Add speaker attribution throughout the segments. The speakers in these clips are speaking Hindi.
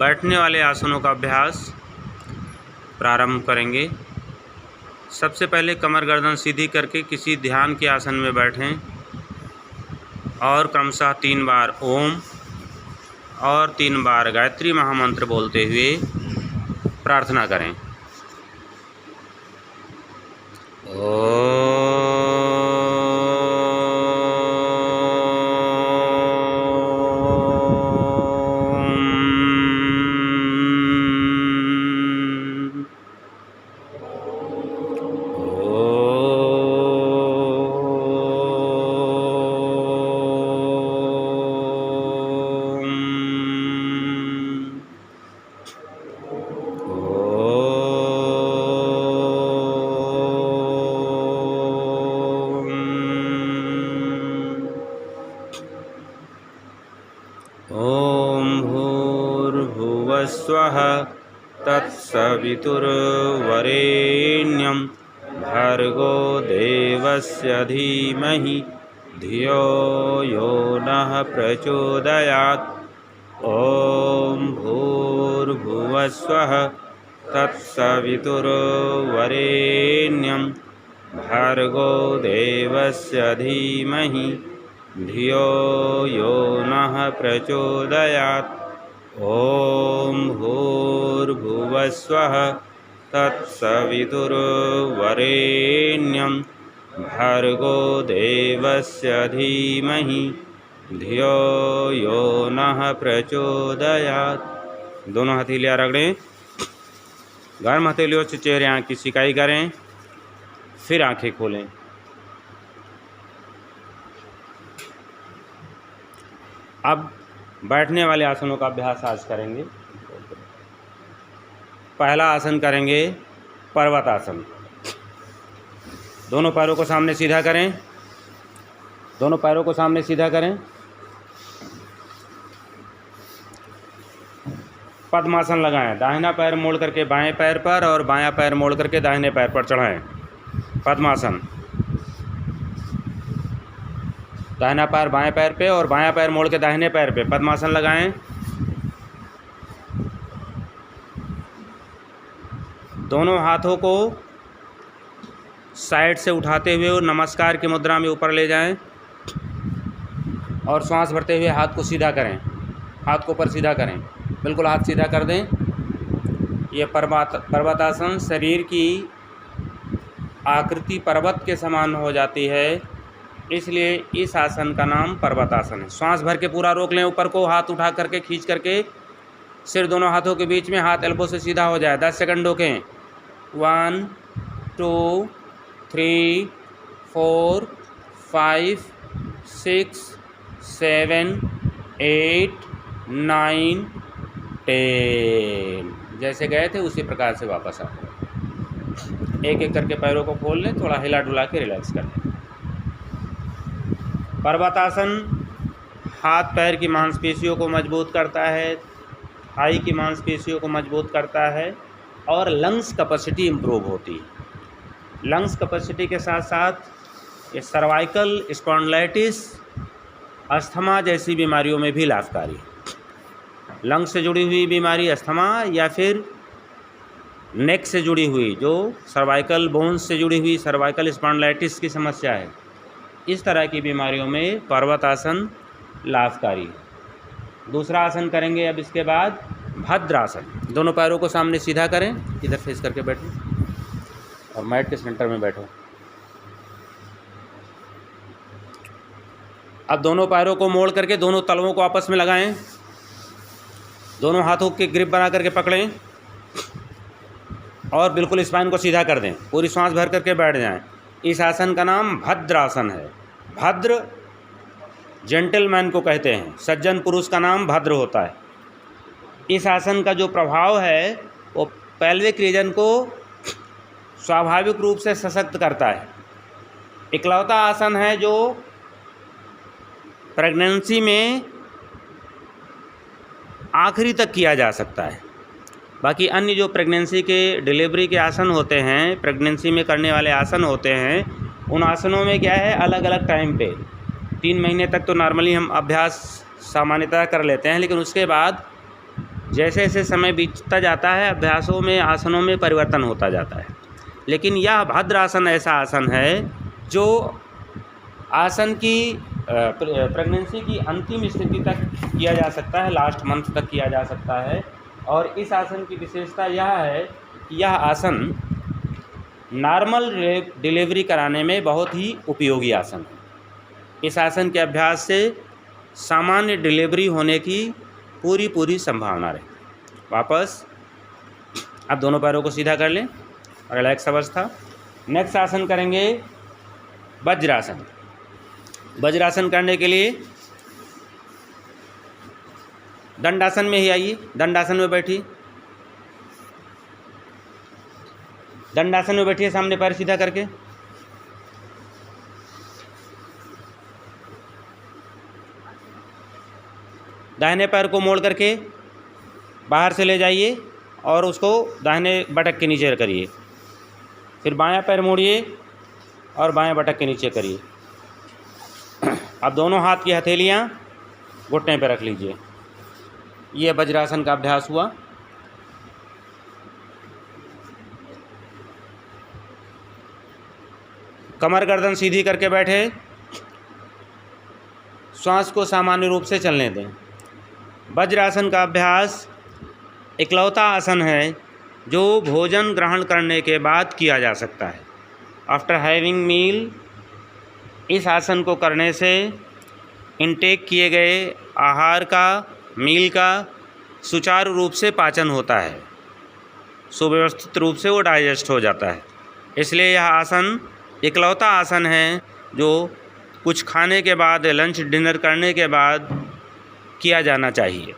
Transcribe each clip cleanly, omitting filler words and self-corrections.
Speaker 1: बैठने वाले आसनों का अभ्यास प्रारंभ करेंगे। सबसे पहले कमर गर्दन सीधी करके किसी ध्यान के आसन में बैठें और क्रमशः 3 बार ओम और 3 बार गायत्री महामंत्र बोलते हुए प्रार्थना करें। ओम भूर्भुवस्वः तत्सवितुर्वरेण्यं भर्गो देवस्य धीमहि धियो यो नः प्रचोदयात्। ओम भूर्भुवस्वः तत्सवितुर्वरेण्यं भर्गो देवस्य धीमहि धियो यो नः प्रचोदयात्। ओम भूर्भुवस्वः तत्सवितुर्वरेण्यं भर्गो देवस्य धीमहि धियो यो नः प्रचोदयात्। दोनों हथेलियाँ रगड़ें। गर्म हथेलियों से चेहरे आँख की सिकाई करें, फिर आँखें खोलें। अब बैठने वाले आसनों का अभ्यास आज करेंगे। पहला आसन करेंगे पर्वतासन। दोनों पैरों को सामने सीधा करें। दोनों पैरों को सामने सीधा करें। पद्मासन लगाएं। दाहिना पैर मोड़ करके बाएं पैर पर और बायां पैर मोड़ करके दाहिने पैर पर चढ़ाएं। पद्मासन। दाहिना पैर बाएं पैर पे और बायां पैर मोड़ के दाहिने पैर पे पद्मासन लगाएं। दोनों हाथों को साइड से उठाते हुए नमस्कार की मुद्रा में ऊपर ले जाएं और श्वास भरते हुए हाथ को सीधा करें। हाथ को ऊपर सीधा करें, बिल्कुल हाथ सीधा कर दें। यह पर्वतासन शरीर की आकृति पर्वत के समान हो जाती है, इसलिए इस आसन का नाम पर्वतासन है। श्वास भर के पूरा रोक लें ऊपर को, हाथ उठा करके खींच करके सिर दोनों हाथों के बीच में, हाथ एल्बो से सीधा हो जाए। 10 सेकंड रोकें। 1 2 3 4 5 6 7 8 9 10। जैसे गए थे उसी प्रकार से वापस आओ। एक एक करके पैरों को खोल लें, थोड़ा हिला डुला के रिलैक्स कर लें। पर्वतासन हाथ पैर की मांसपेशियों को मजबूत करता है, थाई की मांसपेशियों को मजबूत करता है और लंग्स कैपेसिटी इम्प्रूव होती है। लंग्स कैपेसिटी के साथ साथ ये सर्वाइकल स्पॉन्डिलाइटिस, अस्थमा जैसी बीमारियों में भी लाभकारी है। लंग्स से जुड़ी हुई बीमारी अस्थमा या फिर नेक से जुड़ी हुई, जो सर्वाइकल बोन्स से जुड़ी हुई सर्वाइकल स्पॉन्डिलाइटिस की समस्या है, इस तरह की बीमारियों में पर्वतासन लाभकारी है। दूसरा आसन करेंगे अब इसके बाद भद्रासन। दोनों पैरों को सामने सीधा करें, इधर फेस करके बैठो और मैट के सेंटर में बैठो। अब दोनों पैरों को मोड़ करके दोनों तलवों को आपस में लगाएं। दोनों हाथों की ग्रिप बना करके पकड़ें और बिल्कुल स्पाइन को सीधा कर दें। पूरी सांस भर करके बैठ जाएं। इस आसन का नाम भद्रासन है। भद्र जेंटलमैन को कहते हैं, सज्जन पुरुष का नाम भद्र होता है। इस आसन का जो प्रभाव है वो पेल्विक रीजन को स्वाभाविक रूप से सशक्त करता है। इकलौता आसन है जो प्रेगनेंसी में आखिरी तक किया जा सकता है। बाकी अन्य जो प्रेगनेंसी के डिलीवरी के आसन होते हैं, प्रेगनेंसी में करने वाले आसन होते हैं, उन आसनों में क्या है, अलग अलग टाइम पे 3 महीने तक तो नॉर्मली हम अभ्यास सामान्यतः कर लेते हैं, लेकिन उसके बाद जैसे जैसे समय बीतता जाता है अभ्यासों में, आसनों में परिवर्तन होता जाता है। लेकिन यह भद्रासन ऐसा आसन है जो आसन की प्रेगनेंसी की अंतिम स्थिति तक किया जा सकता है, लास्ट मंथ तक किया जा सकता है। और इस आसन की विशेषता यह है कि यह आसन नॉर्मल डिलीवरी कराने में बहुत ही उपयोगी आसन है। इस आसन के अभ्यास से सामान्य डिलीवरी होने की पूरी संभावना रहती है। वापस अब दोनों पैरों को सीधा कर लें और रिलैक्स अवस्था। नेक्स्ट आसन करेंगे वज्रासन। वज्रासन करने के लिए दंडासन में ही आइए, दंडासन में बैठिए। दंडासन में बैठिए, सामने पैर सीधा करके। दाहिने पैर को मोड़ करके बाहर से ले जाइए और उसको दाहिने बटक के नीचे करिए। फिर बायां पैर मोड़िए और बाएं बटक के नीचे करिए। अब दोनों हाथ की हथेलियां घुटने पर रख लीजिए। ये वज्रासन का अभ्यास हुआ। कमर गर्दन सीधी करके बैठे, श्वास को सामान्य रूप से चलने दें। वज्रासन का अभ्यास इकलौता आसन है जो भोजन ग्रहण करने के बाद किया जा सकता है। आफ्टर हैविंग मील, इस आसन को करने से इनटेक किए गए आहार का, मील का सुचारू रूप से पाचन होता है, सुव्यवस्थित रूप से वो डाइजेस्ट हो जाता है। इसलिए यह आसन इकलौता आसन है जो कुछ खाने के बाद, लंच डिनर करने के बाद किया जाना चाहिए।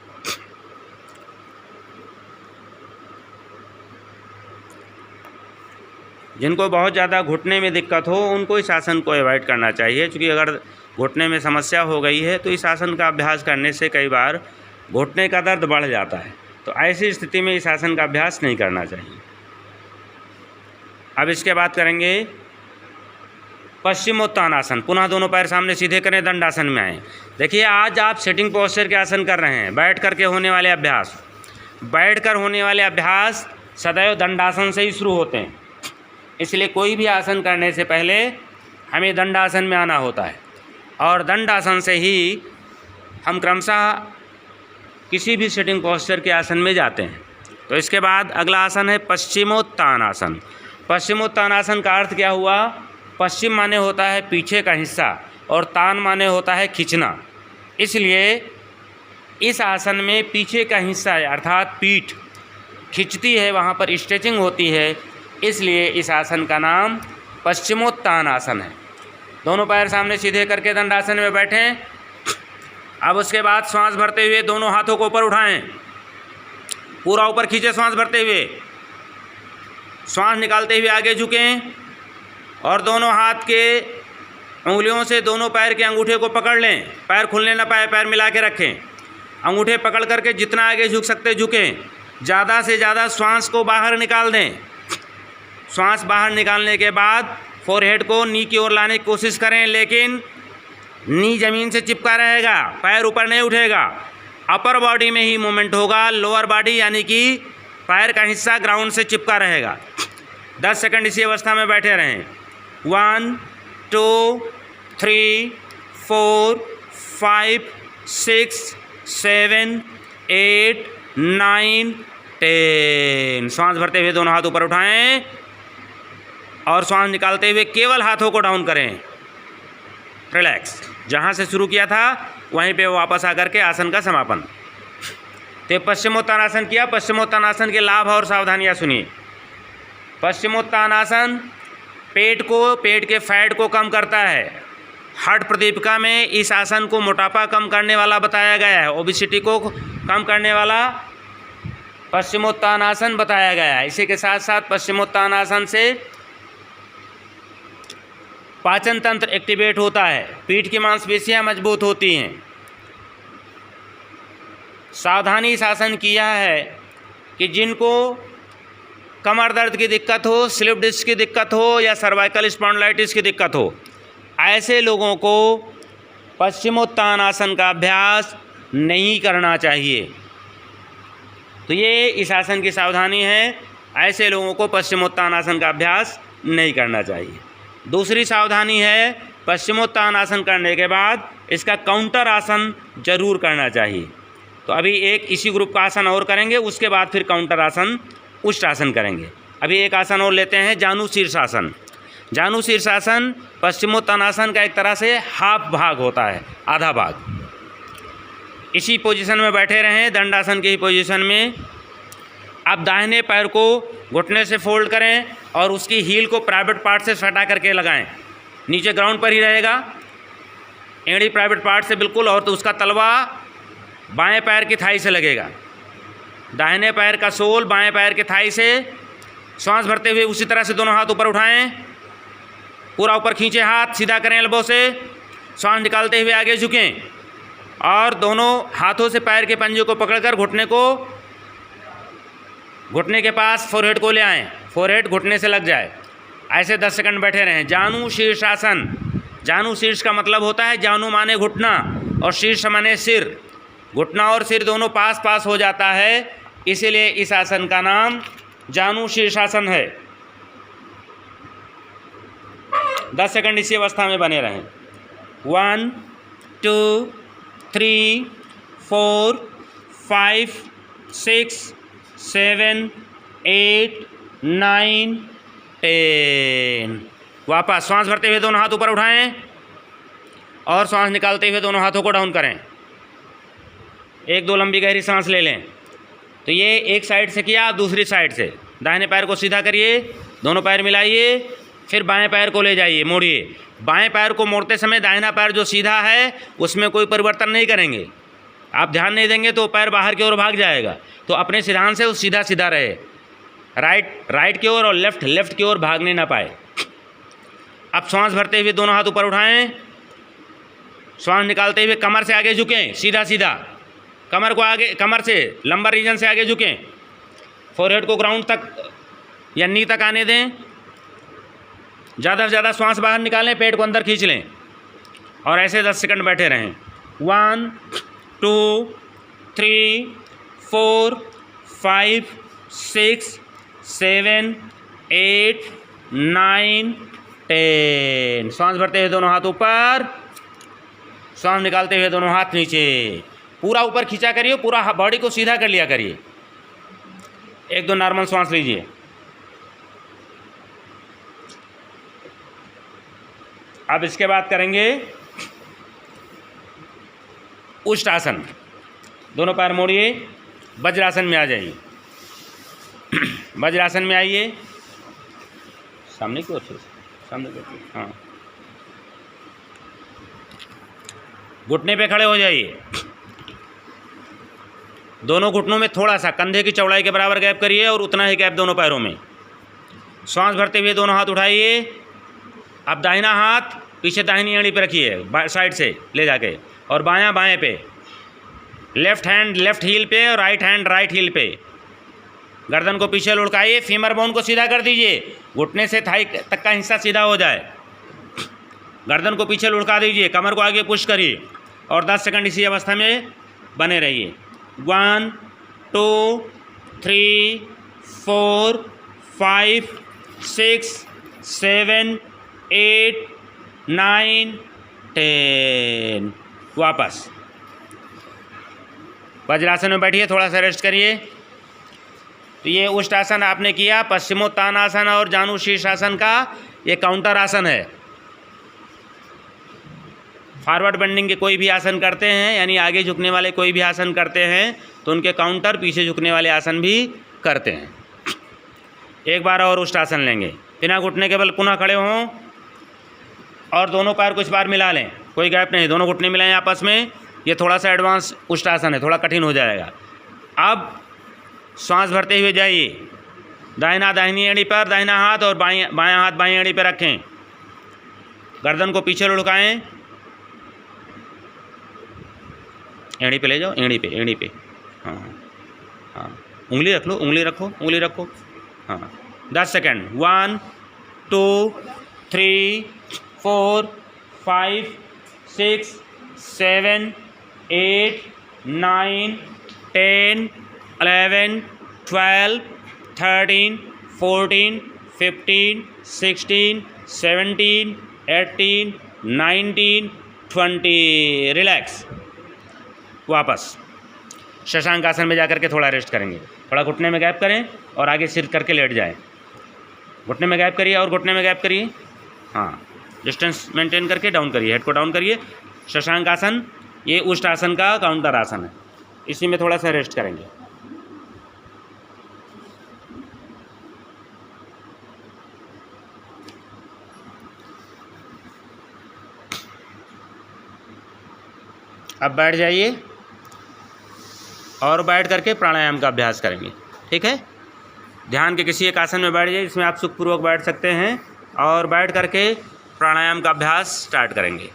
Speaker 1: जिनको बहुत ज़्यादा घुटने में दिक्कत हो उनको इस आसन को अवॉइड करना चाहिए, क्योंकि अगर घुटने में समस्या हो गई है तो इस आसन का अभ्यास करने से कई बार घुटने का दर्द बढ़ जाता है। तो ऐसी स्थिति में इस आसन का अभ्यास नहीं करना चाहिए। अब इसके बाद करेंगे पश्चिमोत्तानासन। पुनः दोनों पैर सामने सीधे करें, दंडासन में आएँ। देखिए, आज आप सिटिंग पोस्चर के आसन कर रहे हैं, बैठ करके होने वाले अभ्यास। बैठ कर होने वाले अभ्यास सदैव दंडासन से ही शुरू होते हैं। इसलिए कोई भी आसन करने से पहले हमें दंडासन में आना होता है और दंडासन से ही हम क्रमशः किसी भी सिटिंग पोस्चर के आसन में जाते हैं। तो इसके बाद अगला आसन है पश्चिमोत्तानासन। पश्चिमोत्तानासन का अर्थ क्या हुआ? पश्चिम माने होता है पीछे का हिस्सा और तान माने होता है खींचना। इसलिए इस आसन में पीछे का हिस्सा अर्थात पीठ खिंचती है, वहाँ पर स्ट्रेचिंग होती है, इसलिए इस आसन का नाम पश्चिमोत्तानासन है। दोनों पैर सामने सीधे करके दंडासन में बैठें। अब उसके बाद श्वास भरते हुए दोनों हाथों को ऊपर उठाएं, पूरा ऊपर खींचे श्वास भरते हुए। श्वास निकालते हुए आगे झुकें और दोनों हाथ के उंगलियों से दोनों पैर के अंगूठे को पकड़ लें। पैर खुलने ना पाए, पैर मिला के रखें। अंगूठे पकड़ करके जितना आगे झुक सकते झुकें। ज़्यादा से ज़्यादा श्वास को बाहर निकाल दें। श्वास बाहर निकालने के बाद फोरहेड को नी की ओर लाने की कोशिश करें, लेकिन नी ज़मीन से चिपका रहेगा, पैर ऊपर नहीं उठेगा। अपर बॉडी में ही मूवमेंट होगा, लोअर बॉडी यानी कि पैर का हिस्सा ग्राउंड से चिपका रहेगा। 10 सेकंड इसी अवस्था में बैठे रहें। 1 2 3 4 5 6 7 8 9 10। श्वास भरते हुए दोनों हाथ ऊपर उठाएं और श्वास निकालते हुए केवल हाथों को डाउन करें। रिलैक्स। जहाँ से शुरू किया था वहीं पे वापस आकर के आसन का समापन। तो पश्चिमोत्तानासन किया। पश्चिमोत्तानासन के लाभ और सावधानियाँ सुनिए। पश्चिमोत्तानासन पेट के फैट को कम करता है। हार्ट प्रदीपिका में इस आसन को मोटापा कम करने वाला बताया गया है, ओबेसिटी को कम करने वाला पश्चिमोत्तानासन बताया गया है। इसी के साथ साथ पश्चिमोत्तानासन से पाचन तंत्र एक्टिवेट होता है, पीठ की मांसपेशियां मजबूत होती हैं। सावधानी इस आसन किया है कि जिनको कमर दर्द की दिक्कत हो, स्लिप डिस्क की दिक्कत हो या सर्वाइकल स्पॉन्डिलाइटिस की दिक्कत हो, ऐसे लोगों को पश्चिमोत्तानासन का अभ्यास नहीं करना चाहिए। तो ये इस आसन की सावधानी है, ऐसे लोगों को पश्चिमोत्तानासन का अभ्यास नहीं करना चाहिए। दूसरी सावधानी है, पश्चिमोत्तानासन करने के बाद इसका काउंटर आसन जरूर करना चाहिए। तो अभी एक इसी ग्रुप का आसन और करेंगे, उसके बाद फिर काउंटर आसन उष्ट्रासन करेंगे। अभी एक आसन और लेते हैं, जानु शीर्षासन। जानु शीर्षासन पश्चिमोत्तानासन का एक तरह से हाफ भाग होता है, आधा भाग। इसी पोजीशन में बैठे रहें, दंडासन की ही पोजीशन में। आप दाहिने पैर को घुटने से फोल्ड करें और उसकी हील को प्राइवेट पार्ट से सटा करके लगाएं। नीचे ग्राउंड पर ही रहेगा, एड़ी प्राइवेट पार्ट से बिल्कुल, और तो उसका तलवा बाएं पैर की थाई से लगेगा। दाहिने पैर का सोल बाएं पैर के थाई से। श्वास भरते हुए उसी तरह से दोनों हाथ ऊपर उठाएं, पूरा ऊपर खींचे, हाथ सीधा करें एल्बो से। श्वास निकालते हुए आगे झुकें और दोनों हाथों से पैर के पंजे को पकड़कर घुटने के पास फोरहेड को ले आएं, फोरहेड घुटने से लग जाए। ऐसे 10 सेकंड बैठे रहें। जानु शीर्षासन। जानु शीर्ष का मतलब होता है, जानु माने घुटना और शीर्ष माने सिर। घुटना और सिर दोनों पास पास हो जाता है, इसीलिए इस आसन का नाम जानु शीर्षासन है। 10 सेकंड इसी अवस्था में बने रहें। 1 2 3 4 5 6 7 8 9 10। वापस श्वास भरते हुए दोनों हाथ ऊपर उठाएं और श्वास निकालते हुए दोनों हाथों को डाउन करें। 1-2 लंबी गहरी सांस ले लें। तो ये एक साइड से किया, दूसरी साइड से दाहिने पैर को सीधा करिए, दोनों पैर मिलाइए, फिर बाएं पैर को ले जाइए, मोड़िए। बाएं पैर को मोड़ते समय दाहिना पैर जो सीधा है उसमें कोई परिवर्तन नहीं करेंगे। आप ध्यान नहीं देंगे तो पैर बाहर की ओर भाग जाएगा। तो अपने सिद्धांत से वो सीधा सीधा रहे, राइट की ओर और लेफ्ट की ओर भागने ना पाए। अब श्वास भरते हुए दोनों हाथ ऊपर उठाएं, श्वास निकालते हुए कमर से आगे झुकें, सीधा सीधा कमर को आगे, कमर से लंबर रीजन से आगे झुकें। फोरहेड को ग्राउंड तक या नी तक आने दें। ज़्यादा से ज़्यादा श्वास बाहर निकालें, पेट को अंदर खींच लें और ऐसे 10 सेकंड बैठे रहें। 1 2 3 4 5 6 7 8 9 10। श्वास भरते हुए दोनों हाथ ऊपर, श्वास निकालते हुए दोनों हाथ नीचे। पूरा ऊपर खींचा करिए, पूरा बॉडी को सीधा कर लिया करिए। 1-2 नॉर्मल श्वास लीजिए। अब इसके बाद करेंगे उष्ट्रासन। दोनों पैर मोड़िए, वज्रासन में आ जाइए। वज्रासन में आइए, सामने की ओर से, सामने की ओर से, हाँ। घुटने पे खड़े हो जाइए। दोनों घुटनों में थोड़ा सा कंधे की चौड़ाई के बराबर गैप करिए और उतना ही गैप दोनों पैरों में। श्वास भरते हुए दोनों हाथ उठाइए। अब दाहिना हाथ पीछे दाहिनी एड़ी पे रखिए, साइड से ले जाके, और बायां बाएं पे। लेफ्ट हैंड लेफ्ट हील पे और राइट हैंड राइट हील पे। गर्दन को पीछे लुढ़काइए, फीमर बोन को सीधा कर दीजिए, घुटने से थाई तक का हिस्सा सीधा हो जाए। गर्दन को पीछे लुढ़का दीजिए, कमर को आगे पुश करिए और 10 सेकंड इसी अवस्था में बने रहिए। 1 2 3 4 5 6 7 8 9 10। वापस वज्रासन में बैठिए, थोड़ा सा रेस्ट करिए। तो ये उष्ट्रासन आपने किया। पश्चिमोत्तानासन और जानु शीर्षासन का ये काउंटर आसन है। फॉरवर्ड बेंडिंग के कोई भी आसन करते हैं, यानी आगे झुकने वाले कोई भी आसन करते हैं तो उनके काउंटर पीछे झुकने वाले आसन भी करते हैं। एक बार और उष्ट्रासन लेंगे। बिना घुटने के बल पुनः खड़े हों और दोनों पैर कुछ बार मिला लें, कोई गैप नहीं, दोनों घुटने मिलाएं आपस में। ये थोड़ा सा एडवांस उष्ट्रासन है, थोड़ा कठिन हो जाएगा। अब श्वास भरते हुए जाइए, दाहिना दाहिनी एड़ी पर दाहिना हाथ और बायां हाथ बाईं एड़ी पर रखें। गर्दन को पीछे लुढ़काएं, एड़ी पे ले जाओ, एड़ी पे, हाँ हाँ, उंगली रख लो, उंगली रखो, हाँ। 10 सेकंड। 1 2 3 4 5 6 7 8 9 10 11, 12, 13, 14, 15, 16, 17, 18, 19, 20। रिलैक्स। वापस शशांक आसन में जाकर के थोड़ा रेस्ट करेंगे। थोड़ा घुटने में गैप करें और आगे सिर करके लेट जाएं। घुटने में गैप करिए और घुटने में गैप करिए। हाँ, डिस्टेंस मेंटेन करके डाउन करिए, हेड को डाउन करिए। शशांक आसन ये उष्ट आसन का काउंटर आसन है, इसी में थोड़ा सा रेस्ट करेंगे। अब बैठ जाइए और बैठ करके प्राणायाम का अभ्यास करेंगे। ठीक है, ध्यान के किसी एक आसन में बैठ जाइए जिसमें आप सुखपूर्वक बैठ सकते हैं और बैठ करके प्राणायाम का अभ्यास स्टार्ट करेंगे।